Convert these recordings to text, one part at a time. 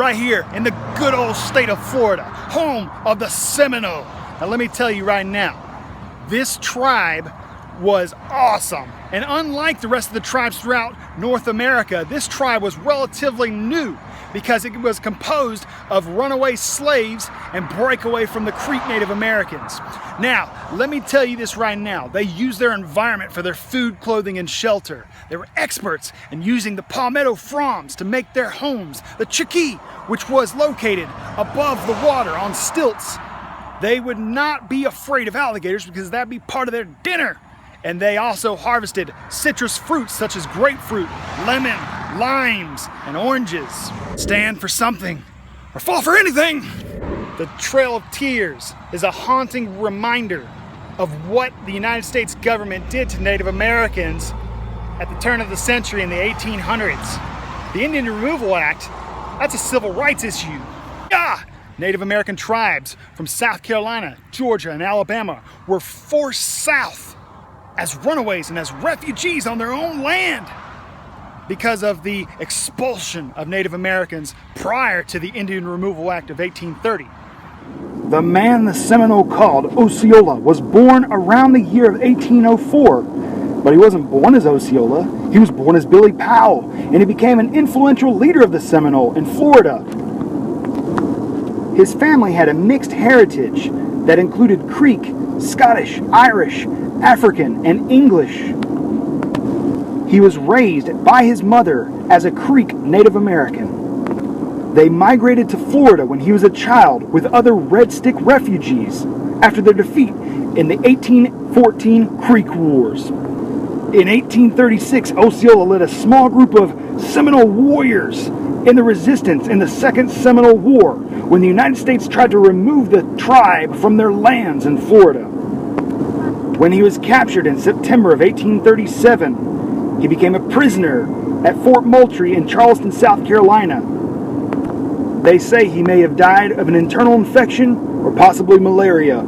right here in the good old state of Florida, home of the Seminole. Now let me tell you right now, this tribe was awesome. And unlike the rest of the tribes throughout North America, this tribe was relatively new because it was composed of runaway slaves and breakaway from the Creek Native Americans. Now, let me tell you this right now. They used their environment for their food, clothing, and shelter. They were experts in using the palmetto fronds to make their homes. The chickee, which was located above the water on stilts. They would not be afraid of alligators because that'd be part of their dinner. And they also harvested citrus fruits such as grapefruit, lemon, limes, and oranges. Stand for something or fall for anything. The Trail of Tears is a haunting reminder of what the United States government did to Native Americans at the turn of the century in the 1800s. The Indian Removal Act, that's a civil rights issue. Native American tribes from South Carolina, Georgia, and Alabama were forced south as runaways and as refugees on their own land because of the expulsion of Native Americans prior to the Indian Removal Act of 1830. The man the Seminole called Osceola was born around the year of 1804, but he wasn't born as Osceola. He was born as Billy Powell, and he became an influential leader of the Seminole in Florida. His family had a mixed heritage that included Creek, Scottish, Irish, African, and English. He was raised by his mother as a Creek Native American. They migrated to Florida when he was a child with other Red Stick refugees after their defeat in the 1814 Creek Wars. In 1836, Osceola led a small group of Seminole warriors in the resistance in the Second Seminole War when the United States tried to remove the tribe from their lands in Florida. When he was captured in September of 1837, he became a prisoner at Fort Moultrie in Charleston, South Carolina. They say he may have died of an internal infection or possibly malaria.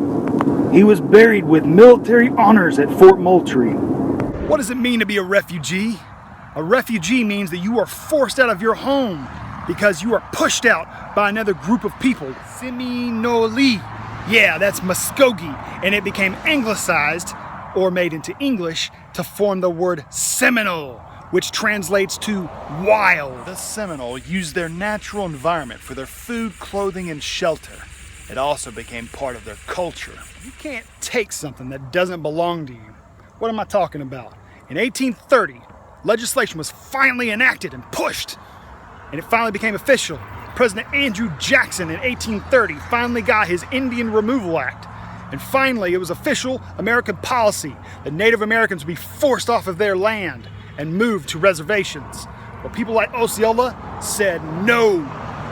He was buried with military honors at Fort Moultrie. What does it mean to be a refugee? A refugee means that you are forced out of your home because you are pushed out by another group of people. Seminole. Yeah, that's Muskogee, and it became anglicized or made into English to form the word Seminole, which translates to wild. The Seminole used their natural environment for their food, clothing, and shelter. It also became part of their culture. You can't take something that doesn't belong to you. What am I talking about? In 1830, legislation was finally enacted and pushed, and it finally became official. President Andrew Jackson in 1830 finally got his Indian Removal Act, and finally it was official American policy that Native Americans would be forced off of their land and moved to reservations. But people like Osceola said no.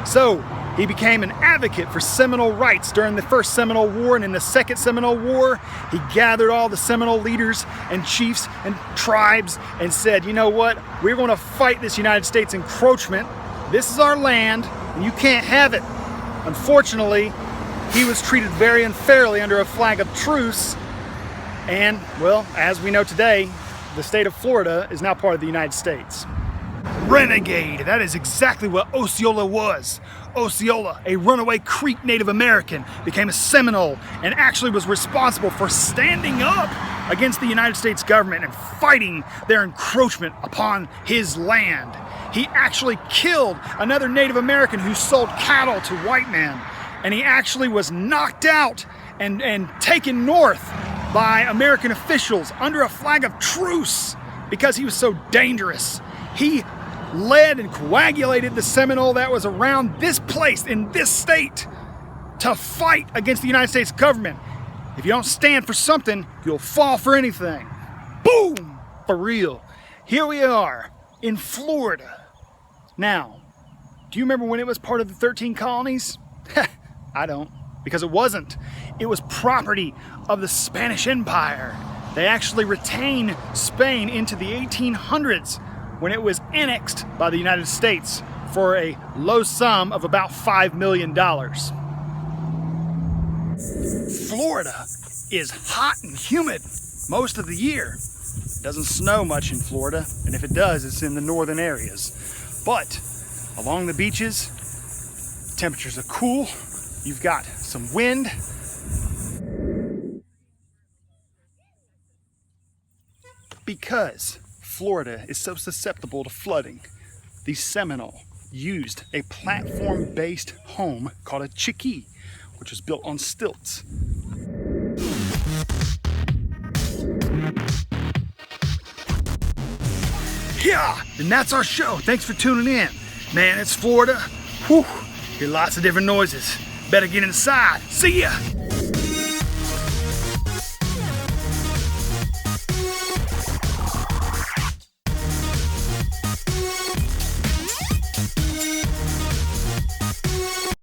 So he became an advocate for Seminole rights during the First Seminole War, and in the Second Seminole War, he gathered all the Seminole leaders and chiefs and tribes and said, you know what, we're going to fight this United States encroachment. This is our land, and you can't have it. Unfortunately, he was treated very unfairly under a flag of truce, and, well, as we know today, the state of Florida is now part of the United States. Renegade, that is exactly what Osceola was. Osceola, a runaway Creek Native American, became a Seminole and actually was responsible for standing up against the United States government and fighting their encroachment upon his land. He actually killed another Native American who sold cattle to white men, and he actually was knocked out and taken north by American officials under a flag of truce because he was so dangerous. He led and coagulated the Seminole that was around this place in this state to fight against the United States government. If you don't stand for something, you'll fall for anything. Boom! For real. Here we are in Florida. Now, do you remember when it was part of the 13 colonies? I don't, because it wasn't. It was property of the Spanish Empire. They actually retained Spain into the 1800s when it was annexed by the United States for a low sum of about $5 million. Florida is hot and humid most of the year. It doesn't snow much in Florida, and if it does, it's in the northern areas. But along the beaches, Temperatures are cool. You've got some wind. Because Florida is so susceptible to flooding, the Seminole used a platform-based home called a chickee, which was built on stilts. Yeah, and that's our show. Thanks for tuning in. Man, it's Florida. Whew, hear lots of different noises. Better get inside. See ya.